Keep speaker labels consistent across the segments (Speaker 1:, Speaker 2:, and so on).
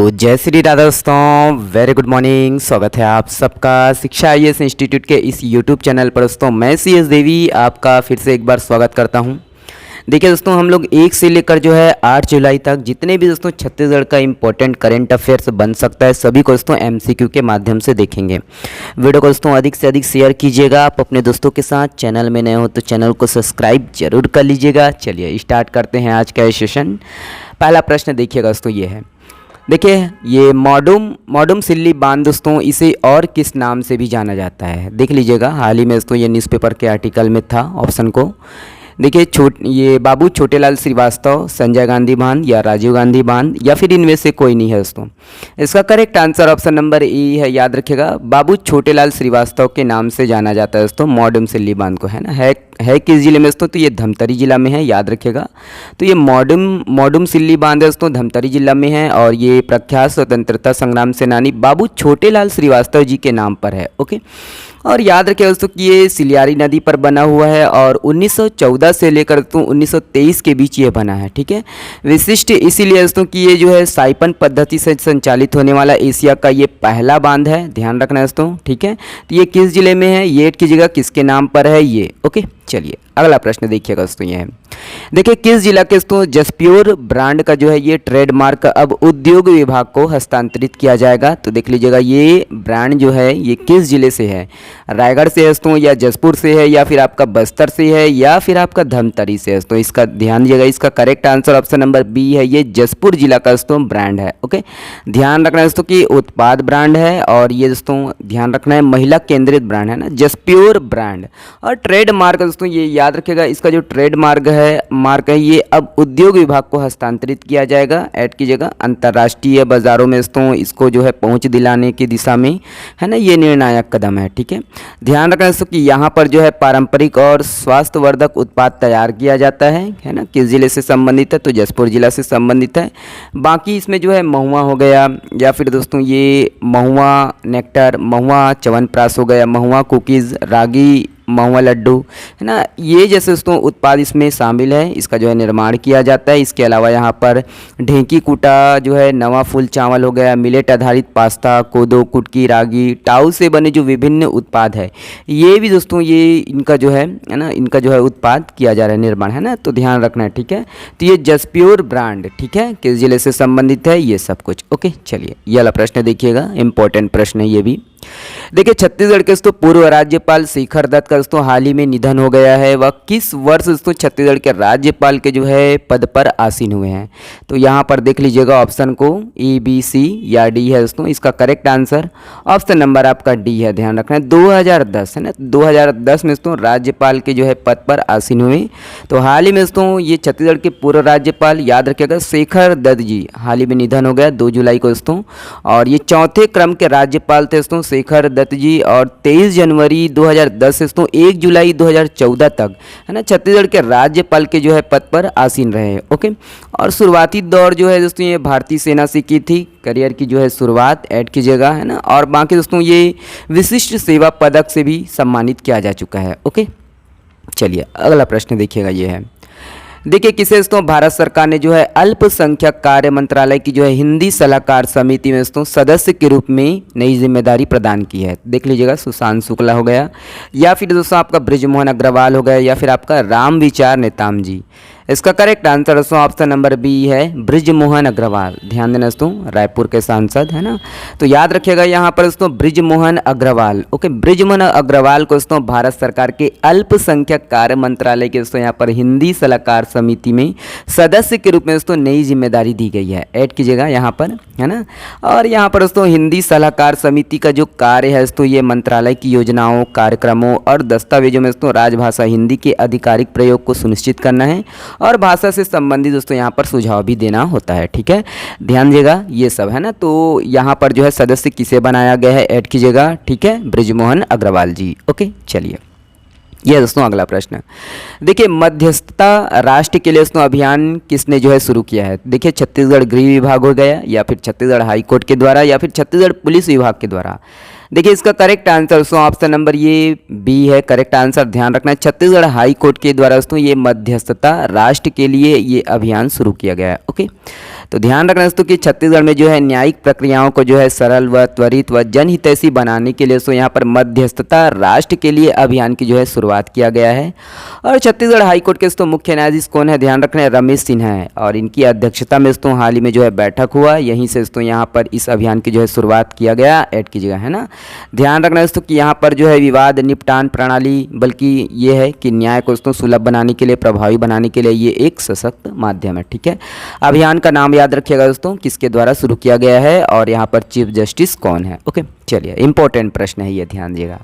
Speaker 1: जय श्री राधा दोस्तों, very good morning. स्वागत है आप सबका शिक्षा आईएएस इंस्टीट्यूट के इस यूट्यूब चैनल पर। दोस्तों मैं CS देवी आपका फिर से एक बार स्वागत करता हूं। देखिए दोस्तों, हम लोग 1 से लेकर जो है 8 जुलाई तक जितने भी दोस्तों छत्तीसगढ़ का इंपॉर्टेंट करंट अफेयर्स बन सकता है सभी को दोस्तों MCQ के माध्यम से देखेंगे। वीडियो को दोस्तों अधिक से अधिक शेयर कीजिएगा आप अपने दोस्तों के साथ। चैनल में नए हो तो चैनल को सब्सक्राइब जरूर कर लीजिएगा। चलिए स्टार्ट करते हैं आज का ये सेशन। पहला प्रश्न देखिएगा दोस्तों, ये है, देखिए ये मॉडुम सिल्ली बांध दोस्तों इसे और किस नाम से भी जाना जाता है। देख लीजिएगा, हाल ही में दोस्तों ये न्यूज़पेपर के आर्टिकल में था। ऑप्शन को देखिए, ये बाबू छोटेलाल श्रीवास्तव, संजय गांधी बांध या राजीव गांधी बांध या फिर इनमें से कोई नहीं है दोस्तों। इसका correct answer option number A है। याद रखिएगा, बाबू छोटेलाल श्रीवास्तव के नाम से जाना जाता है दोस्तों मॉडुम सिल्ली बांध को, है ना। है किस जिले में दोस्तों? तो ये धमतरी जिला में है, याद रखिएगा। तो ये मॉडुम सिल्ली बांध दोस्तों धमतरी जिला में है और ये प्रख्यात स्वतंत्रता संग्राम सेनानी बाबू छोटेलाल श्रीवास्तव जी के नाम पर है। ओके, और याद रखिए दोस्तों कि ये सिलियारी नदी पर बना हुआ है और 1914 से लेकर दोस्तों 1923 के बीच ये बना है। ठीक है, विशिष्ट इसीलिए दोस्तों कि ये जो है साइपन पद्धति से संचालित होने वाला एशिया का ये पहला बांध है। ध्यान रखना दोस्तों, ठीक है। तो ये किस जिले में है, ये की जगह किसके नाम पर है ये। ओके, चलिए अगला प्रश्न देखिएगा दोस्तों, ये है, देखिए किस जिला के दोस्तों जसप्योर ब्रांड का जो है ये ट्रेडमार्क अब उद्योग विभाग को हस्तांतरित किया जाएगा। तो देख लीजिएगा, ये ब्रांड जो है ये किस जिले से है, रायगढ़ से है दोस्तों या जसपुर से है या फिर आपका बस्तर से है या फिर आपका धमतरी से है दोस्तों। इसका ध्यान दीजिएगा, इसका correct answer option number B है, ये जसपुर जिला का दोस्तों ब्रांड है। ओके, ध्यान रखना है दोस्तों कि उत्पाद ब्रांड है और ये दोस्तों ध्यान रखना है महिला केंद्रित ब्रांड है ना, जसप्योर ब्रांड। और ट्रेडमार्क दोस्तों ये याद रखिएगा, इसका जो ट्रेडमार्क है ये अब उद्योग विभाग को हस्तांतरित किया जाएगा। ऐड कीजिएगा, अंतर्राष्ट्रीय बाजारों में दोस्तों इसको जो है पहुंच दिलाने की दिशा में, है ना, ये निर्णायक कदम है। ठीक है, ध्यान रखना दोस्तों कि यहाँ पर जो है पारंपरिक और स्वास्थ्यवर्धक उत्पाद तैयार किया जाता है ना। किस जिले से संबंधित है? तो जसपुर जिला से संबंधित है। बाकी इसमें जो है महुआ हो गया या फिर दोस्तों ये महुआ नेक्टर, महुआ च्यवनप्राश हो गया, महुआ कुकीज़, रागी महुआ लड्डू, है ना, ये जैसे दोस्तों उत्पाद इसमें शामिल है। इसका जो है निर्माण किया जाता है। इसके अलावा यहाँ पर ढेंकी कूटा जो है, नवा फूल चावल हो गया, मिलेट आधारित पास्ता, कोदो कुटकी, रागी, टाउ से बने जो विभिन्न उत्पाद है ये भी दोस्तों ये इनका जो है ना, इनका जो है उत्पाद किया जा रहा है, निर्माण, है ना। तो ध्यान रखना है, ठीक है। तो ये जसप्योर ब्रांड, ठीक है, किस जिले से संबंधित है ये सब कुछ। ओके, चलिए ये वाला प्रश्न देखिएगा, इंपॉर्टेंट प्रश्न है ये भी। देखिए छत्तीसगढ़ के दोस्तों पूर्व राज्यपाल शेखर दत्त का दोस्तों हाल ही में निधन हो गया है। वह किस वर्ष दोस्तों छत्तीसगढ़ के राज्यपाल के जो है पद पर आसीन हुए हैं? तो यहाँ पर देख लीजिएगा ऑप्शन को ABC या D है दोस्तों। इसका करेक्ट आंसर ऑप्शन नंबर आपका D है। ध्यान रखना है 2010 है ना, 2010 में दोस्तों राज्यपाल के जो है पद पर आसीन हुए। तो हाल ही में दोस्तों ये छत्तीसगढ़ के पूर्व राज्यपाल, याद रखिएगा, शेखर दत्त जी हाल ही में निधन हो गया 2 जुलाई को दोस्तों। और ये चौथे क्रम के राज्यपाल थे दोस्तों शेखर दत्त जी, और 23 जनवरी 2010 से दोस्तों 1 जुलाई 2014 तक, है ना, छत्तीसगढ़ के राज्यपाल के जो है पद पर आसीन रहे। ओके, और शुरुआती दौर जो है दोस्तों ये भारतीय सेना से की थी, करियर की जो है शुरुआत, ऐड कीजिएगा, है ना। और बाकी दोस्तों ये विशिष्ट सेवा पदक से भी सम्मानित किया जा चुका है। ओके, चलिए अगला प्रश्न देखिएगा, ये है, देखिए किसे दोस्तों भारत सरकार ने जो है अल्पसंख्यक कार्य मंत्रालय की जो है हिंदी सलाहकार समिति में दोस्तों सदस्य के रूप में नई जिम्मेदारी प्रदान की है। देख लीजिएगा, सुशांत शुक्ला हो गया या फिर दोस्तों आपका बृजमोहन अग्रवाल हो गया या फिर आपका राम विचार नेताम जी। इसका करेक्ट आंसर दोस्तों ऑप्शन नंबर B है, बृजमोहन अग्रवाल। ध्यान देना दोस्तों, रायपुर के सांसद, है ना। तो याद रखिएगा यहाँ पर दोस्तों बृजमोहन अग्रवाल। ओके, बृजमोहन अग्रवाल को दोस्तों भारत सरकार के अल्पसंख्यक कार्य मंत्रालय के दोस्तों यहाँ पर हिंदी सलाहकार समिति में सदस्य के रूप में दोस्तों नई जिम्मेदारी दी गई है। ऐड कीजिएगा यहाँ पर, है ना। और यहाँ पर दोस्तों हिंदी सलाहकार समिति का जो कार्य है दोस्तों ये मंत्रालय की योजनाओं, कार्यक्रमों और दस्तावेजों में दोस्तों राजभाषा हिंदी के आधिकारिक प्रयोग को सुनिश्चित करना है और भाषा से संबंधित दोस्तों यहाँ पर सुझाव भी देना होता है। ठीक है, ध्यान दीजिएगा ये सब, है ना। तो यहाँ पर जो है सदस्य किसे बनाया गया है, ऐड कीजिएगा, ठीक है, बृजमोहन अग्रवाल जी। ओके, चलिए ये दोस्तों अगला प्रश्न, देखिए मध्यस्थता राष्ट्र के लिए दोस्तों अभियान किसने जो है शुरू किया है? देखिए छत्तीसगढ़ गृह विभाग हो गया या फिर छत्तीसगढ़ हाई कोर्ट के द्वारा या फिर छत्तीसगढ़ पुलिस विभाग के द्वारा। देखिए इसका करेक्ट आंसर दोस्तों ऑप्शन नंबर ये बी है करेक्ट आंसर। ध्यान रखना है छत्तीसगढ़ हाई कोर्ट के द्वारा दोस्तों ये मध्यस्थता राष्ट्र के लिए ये अभियान शुरू किया गया है। ओके, तो ध्यान रखना दोस्तों कि छत्तीसगढ़ में जो है न्यायिक प्रक्रियाओं को जो है सरल व त्वरित व जनहितैषी बनाने के लिए दोस्तों यहाँ पर मध्यस्थता राष्ट्र के लिए अभियान की जो है शुरुआत किया गया है। और छत्तीसगढ़ हाईकोर्ट के दोस्तों मुख्य न्यायाधीश कौन है, ध्यान रखना है रमेश सिन्हा है, और इनकी अध्यक्षता में दोस्तों हाल ही में जो है बैठक हुआ, यहीं से दोस्तों यहाँ पर इस अभियान की जो है शुरुआत किया गया। ऐड कीजिएगा, है ना। ध्यान रखना दोस्तों कि यहाँ पर जो है विवाद निपटान प्रणाली बल्कि ये है कि न्याय को दोस्तों सुलभ बनाने के लिए, प्रभावी बनाने के लिए ये एक सशक्त माध्यम है। ठीक है, अभियान का नाम याद रखिएगा दोस्तों किसके द्वारा शुरू किया गया है और यहाँ पर चीफ जस्टिस कौन है। ओके, चलिए इंपॉर्टेंट प्रश्न है ये, ध्यान दिएगा।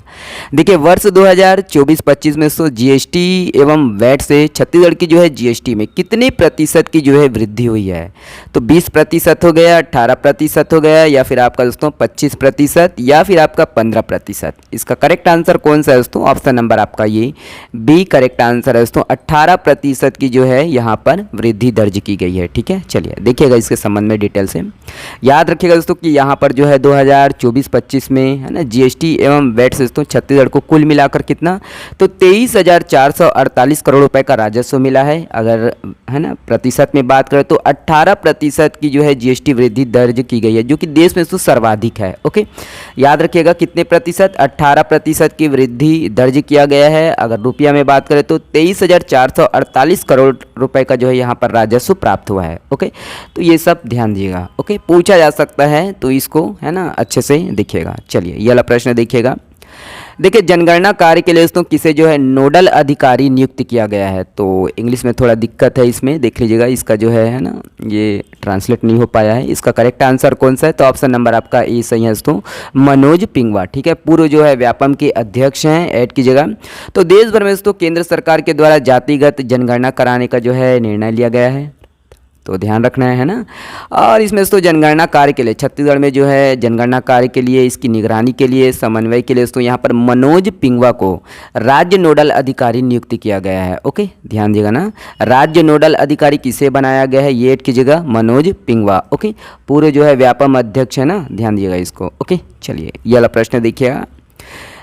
Speaker 1: देखिए वर्ष 2024-25 में तो जीएसटी एवं वैट से छत्तीसगढ़ की जो है जीएसटी में कितने प्रतिशत की जो है वृद्धि हुई है, तो 20% हो गया, 18% हो गया, या फिर आपका दोस्तों 25%, या फिर आपका 15%। इसका करेक्ट आंसर कौन सा है दोस्तों, ऑप्शन नंबर आपका ये बी करेक्ट आंसर है दोस्तों। 18% की जो है यहाँ पर वृद्धि दर्ज की गई है। ठीक है, चलिए देखिएगा इसके संबंध में डिटेल से। याद रखिएगा दोस्तों कि यहाँ पर जो है 2024-25 में है ना जीएसटी एवं वैट से दोस्तों छत्तीसगढ़ को कुल मिलाकर कितना, तो 23,448 करोड़ रुपए का राजस्व मिला है। अगर है ना प्रतिशत में बात करें तो 18% की जो है जीएसटी वृद्धि दर्ज की गई है, जो कि देश में तो सर्वाधिक है। ओके, याद रखिएगा कितने प्रतिशत, 18% की वृद्धि दर्ज किया गया है। अगर रुपया में बात करें तो 23,448 करोड़ रुपए का जो है यहाँ पर राजस्व प्राप्त हुआ है। ओके, तो ये सब ध्यान दीजिएगा। ओके, पूछा जा सकता है तो इसको है ना अच्छे से देखिएगा। चलिए ये वाला प्रश्न देखिएगा। देखिए जनगणना कार्य के लिए दोस्तों किसे जो है नोडल अधिकारी नियुक्त किया गया है, तो इंग्लिश में थोड़ा दिक्कत है इसमें, देख लीजिएगा। इसका जो है ना ये ट्रांसलेट नहीं हो पाया है। इसका करेक्ट आंसर कौन सा है, तो ऑप्शन नंबर आपका ए सही है दोस्तों, मनोज पिंगवा। ठीक है, पूर्व जो है व्यापम के अध्यक्ष हैं। ऐड कीजिएगा। तो देश भर में दोस्तों केंद्र सरकार के द्वारा जातिगत जनगणना कराने का जो है निर्णय लिया गया है, तो ध्यान रखना है ना। और इसमें दोस्तों जनगणना कार्य के लिए छत्तीसगढ़ में जो है जनगणना कार्य के लिए, इसकी निगरानी के लिए, समन्वय के लिए दोस्तों यहाँ पर मनोज पिंगवा को राज्य नोडल अधिकारी नियुक्त किया गया है। ओके, ध्यान दीजिएगा ना, राज्य नोडल अधिकारी किसे बनाया गया है, ये ऐड कीजिएगा, मनोज पिंगवा। ओके, पूरे जो है व्यापम अध्यक्ष है ना, ध्यान दीजिएगा इसको। ओके, चलिए ये वाला प्रश्न देखिएगा।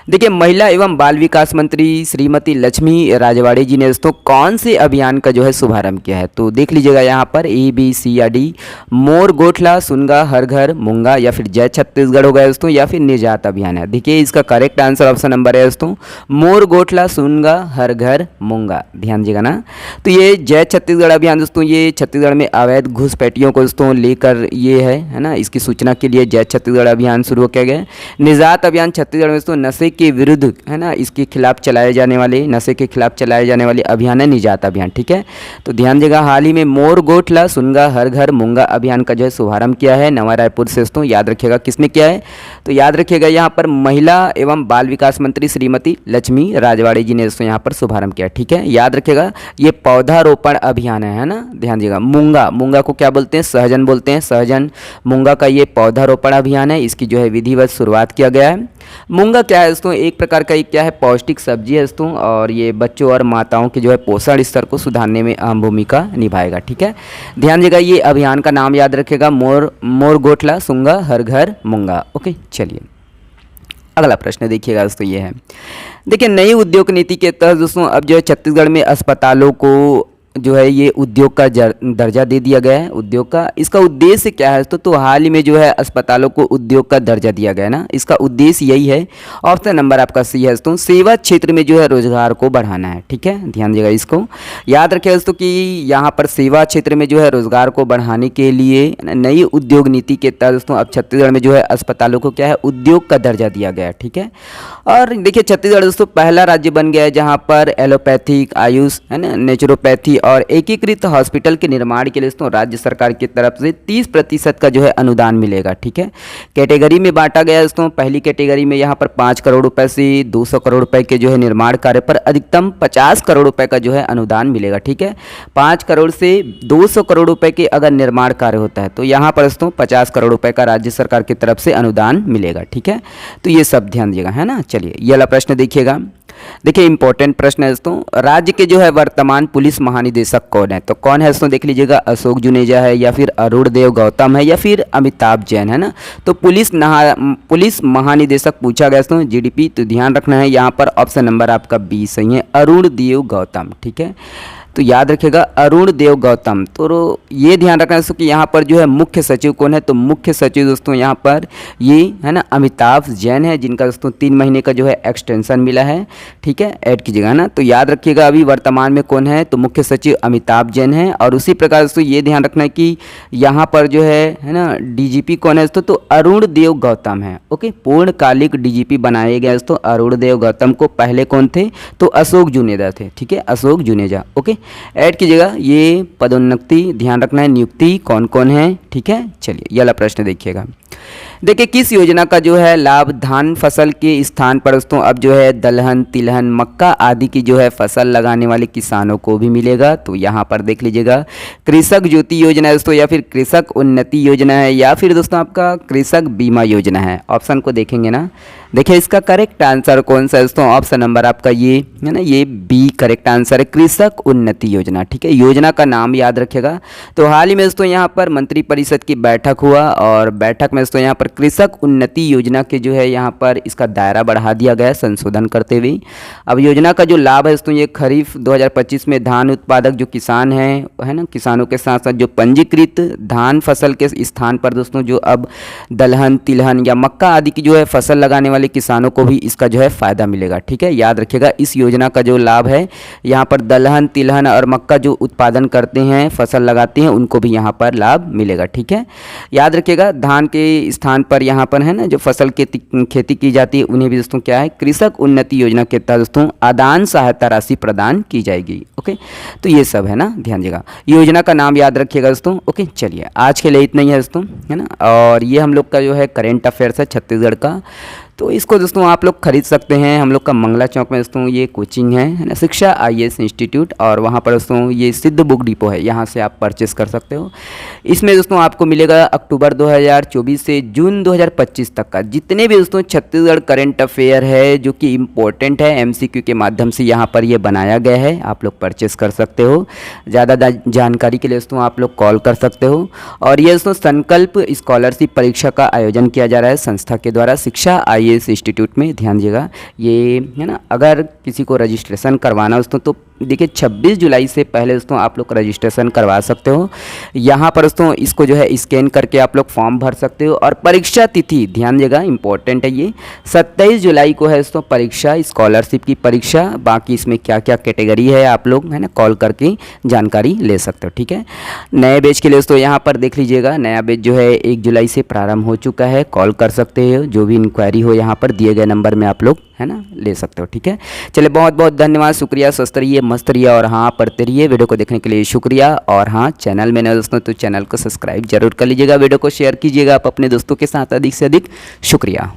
Speaker 1: देखिए महिला एवं बाल विकास मंत्री श्रीमती लक्ष्मी राजवाड़े जी ने दोस्तों कौन से अभियान का जो है शुभारंभ किया है, तो देख लीजिएगा यहाँ पर ए बी सी या डी, मोर गोठला सुनगा हर घर मूंगा, या फिर जय छत्तीसगढ़ हो गया दोस्तों, या फिर निजात अभियान है। देखिए इसका करेक्ट आंसर ऑप्शन नंबर है दोस्तों मोर गोठला सुनगा हर घर मूंगा। ध्यान दीजिएगा ना। तो ये जय छत्तीसगढ़ अभियान दोस्तों ये छत्तीसगढ़ में अवैध घुसपैठियों को दोस्तों लेकर ये है ना, इसकी सूचना के लिए जय छत्तीसगढ़ अभियान शुरू किया गया। निजात अभियान छत्तीसगढ़ में दोस्तों नशे के विरुद्ध है ना, इसके खिलाफ चलाए जाने वाले, नशे के खिलाफ चलाए जाने वाले अभियान है निजात अभियान। ठीक है, तो ध्यान देगा हाल ही में मोर गोठला सुनगा हर घर मूंगा अभियान का जो है शुभारंभ किया है नवा रायपुर से दोस्तों। याद रखिएगा किसने किया है, तो याद रखिएगा यहाँ पर महिला एवं बाल विकास मंत्री श्रीमती लक्ष्मी राजवाड़े जी ने दोस्तों यहाँ पर शुभारंभ किया। ठीक है, याद रखिएगा ये पौधारोपण अभियान है ना, ध्यान दीजिएगा। मूंगा, मूंगा को क्या बोलते हैं, सहजन बोलते हैं, सहजन मूंगा का ये पौधारोपण अभियान है, इसकी जो है विधिवत शुरुआत किया गया है। मूंगा क्या है दोस्तों, एक प्रकार का क्या है, पौष्टिक सब्जी है दोस्तों, और ये बच्चों और माताओं के जो है पोषण स्तर को सुधारने में अहम भूमिका निभाएगा। ठीक है, ध्यान दीजिएगा ये अभियान का नाम याद रखेगा मोर गोठला सुंगा हर घर मूंगा। ओके, चलिए अगला प्रश्न देखिएगा दोस्तों, ये है देखिए नई उद्योग नीति के तहत दोस्तों अब जो है छत्तीसगढ़ में अस्पतालों को जो है ये उद्योग का दर्जा दे दिया गया है। उद्योग का इसका उद्देश्य क्या है तो हाल ही में जो है अस्पतालों को उद्योग का दर्जा दिया गया है ना, इसका उद्देश्य यही है। ऑप्शन नंबर आपका सी है दोस्तों, सेवा क्षेत्र में जो है रोजगार को बढ़ाना है। ठीक है, ध्यान दीजिएगा इसको, याद रखिए दोस्तों कि यहाँ पर सेवा क्षेत्र में जो है रोजगार को बढ़ाने के लिए नई उद्योग नीति के तहत दोस्तों अब छत्तीसगढ़ में जो है अस्पतालों को क्या है उद्योग का दर्जा दिया गया है। ठीक है, और देखिए छत्तीसगढ़ दोस्तों पहला राज्य बन गया है जहाँ पर एलोपैथिक, आयुष है ना, नेचुरोपैथी और एकीकृत हॉस्पिटल के निर्माण के लिए दोस्तों राज्य सरकार की तरफ से 30% का जो है अनुदान मिलेगा। ठीक है, कैटेगरी में बांटा गया दोस्तों। पहली कैटेगरी में यहाँ पर 5 करोड़ रुपए से 200 करोड़ रुपए के जो है निर्माण कार्य पर अधिकतम 50 करोड़ रुपए का जो है अनुदान मिलेगा। ठीक है, 5 करोड़ से 200 करोड़ रुपए के अगर निर्माण कार्य होता है तो यहाँ पर दोस्तों 50 करोड़ रुपए का राज्य सरकार की तरफ से अनुदान मिलेगा। ठीक है, तो ये सब ध्यान दिएगा, है ना। चलिए ये वाला प्रश्न देखिएगा। देखिए इंपॉर्टेंट प्रश्न है दोस्तों, राज्य के जो है वर्तमान पुलिस महानिदेशक महानिदेशक कौन है? तो कौन है दोस्तों, देख लीजिएगा, अशोक जुनेजा है या फिर अरुण देव गौतम है या फिर अमिताभ जैन है ना। तो पुलिस महानिदेशक पूछा गया दोस्तों जीडीपी, तो ध्यान रखना है यहाँ पर ऑप्शन नंबर आपका बी सही है, अरुण देव गौतम। ठीक है, तो याद रखिएगा अरुण देव गौतम। तो ये ध्यान रखना दोस्तों कि यहाँ पर जो है मुख्य सचिव कौन है? तो मुख्य सचिव दोस्तों यहाँ पर ये है ना अमिताभ जैन है, जिनका दोस्तों 3 महीने का जो है एक्सटेंशन मिला है। ठीक है, ऐड कीजिएगा ना। तो याद रखिएगा अभी वर्तमान में कौन है? तो मुख्य सचिव अमिताभ जैन है। और उसी प्रकार दोस्तों ये ध्यान रखना है कि यहाँ पर जो है ना डीजीपी कौन है दोस्तों? तो अरुण देव गौतम है। ओके, पूर्णकालिक डीजीपी बनाए गए दोस्तों अरुण देव गौतम को। पहले कौन थे? तो अशोक जुनेजा थे। ठीक है, अशोक जुनेजा। ओके, ऐड कीजिएगा। ये पदोन्नति ध्यान रखना है, नियुक्ति कौन कौन है। ठीक है, चलिए ये वाला प्रश्न देखिएगा। देखिए किस योजना का जो है लाभ धान फसल के स्थान पर दोस्तों अब जो है दलहन, तिलहन, मक्का आदि की जो है फसल लगाने वाले किसानों को भी मिलेगा? तो यहाँ पर देख लीजिएगा कृषक ज्योति योजना है दोस्तों, या फिर कृषक उन्नति योजना है, या फिर दोस्तों आपका कृषक बीमा योजना है। ऑप्शन को देखेंगे ना, देखिए इसका करेक्ट आंसर कौन सा है दोस्तों? ऑप्शन नंबर आपका ये है ना, ये बी करेक्ट आंसर है, कृषक उन्नति योजना। ठीक है, योजना का नाम याद रखिएगा। तो हाल ही में दोस्तों यहाँ पर मंत्रिपरिषद की बैठक हुआ और बैठक में दोस्तों यहाँ पर कृषक उन्नति योजना के जो है यहाँ पर इसका दायरा बढ़ा दिया गया संशोधन करते हुए। अब योजना का जो लाभ है दोस्तों ये खरीफ 2025 में धान उत्पादक जो किसान हैं है ना, किसानों के साथ साथ जो पंजीकृत धान फसल के स्थान पर दोस्तों जो अब दलहन, तिलहन या मक्का आदि की जो है फसल लगाने वाले किसानों को भी इसका जो है फ़ायदा मिलेगा। ठीक है, याद रखिएगा इस योजना का जो लाभ है यहाँ पर दलहन, तिलहन और मक्का जो उत्पादन करते हैं, फसल लगाते हैं, उनको भी यहाँ पर लाभ मिलेगा। ठीक है, याद रखिएगा धान के स्थान पर यहाँ पर है ना जो फसल की खेती की जाती है उन्हें भी दोस्तों क्या है, कृषक उन्नति योजना के तहत दोस्तों आदान सहायता राशि प्रदान की जाएगी। ओके, तो ये सब है ना, ध्यान दीजिएगा, योजना का नाम याद रखिएगा दोस्तों। ओके, चलिए आज के लिए इतना ही है दोस्तों, है ना। और ये हम लोग का जो है करेंट अफेयर्स है छत्तीसगढ़ का, तो इसको दोस्तों आप लोग खरीद सकते हैं। हम लोग का मंगला चौक में दोस्तों ये कोचिंग है ना, शिक्षा IAS इंस्टीट्यूट, और वहाँ पर दोस्तों ये सिद्ध बुक डिपो है, यहाँ से आप परचेस कर सकते हो। इसमें दोस्तों आपको मिलेगा अक्टूबर 2024 से जून 2025 तक का जितने भी दोस्तों छत्तीसगढ़ करेंट अफेयर है जो कि इम्पोर्टेंट है, MCQ के माध्यम से यहाँ पर ये बनाया गया है, आप लोग परचेस कर सकते हो। ज़्यादा जानकारी के लिए दोस्तों आप लोग कॉल कर सकते हो। और ये दोस्तों संकल्प स्कॉलरशिप परीक्षा का आयोजन किया जा रहा है संस्था के द्वारा शिक्षा IAS इंस्टीट्यूट में, ध्यान दीजिएगा। ये है ना, अगर किसी को रजिस्ट्रेशन करवाना दोस्तों तो देखिए 26 जुलाई से पहले दोस्तों आप लोग रजिस्ट्रेशन करवा सकते हो। यहाँ पर दोस्तों इसको जो है स्कैन करके आप लोग फॉर्म भर सकते हो। और परीक्षा तिथि ध्यान दीजिएगा, इंपॉर्टेंट है ये, 27 जुलाई को है दोस्तों परीक्षा, स्कॉलरशिप की परीक्षा। बाकी इसमें क्या क्या कैटेगरी है आप लोग है ना कॉल करके जानकारी ले सकते हो। ठीक है, नए बैच के लिए दोस्तों यहाँ पर देख लीजिएगा, नया बैच जो है 1 जुलाई से प्रारंभ हो चुका है, कॉल कर सकते हो, जो भी इंक्वायरी हो यहाँ पर दिए गए नंबर में आप लोग है ना ले सकते हो। ठीक है, चलिए बहुत बहुत धन्यवाद, शुक्रिया, स्वस्थ रहिए, मस्त रहिए और हाँ पढ़ते रहिए। वीडियो को देखने के लिए शुक्रिया। और हाँ, चैनल में नए दोस्तों तो चैनल को सब्सक्राइब जरूर कर लीजिएगा, वीडियो को शेयर कीजिएगा आप अपने दोस्तों के साथ अधिक से अधिक। शुक्रिया।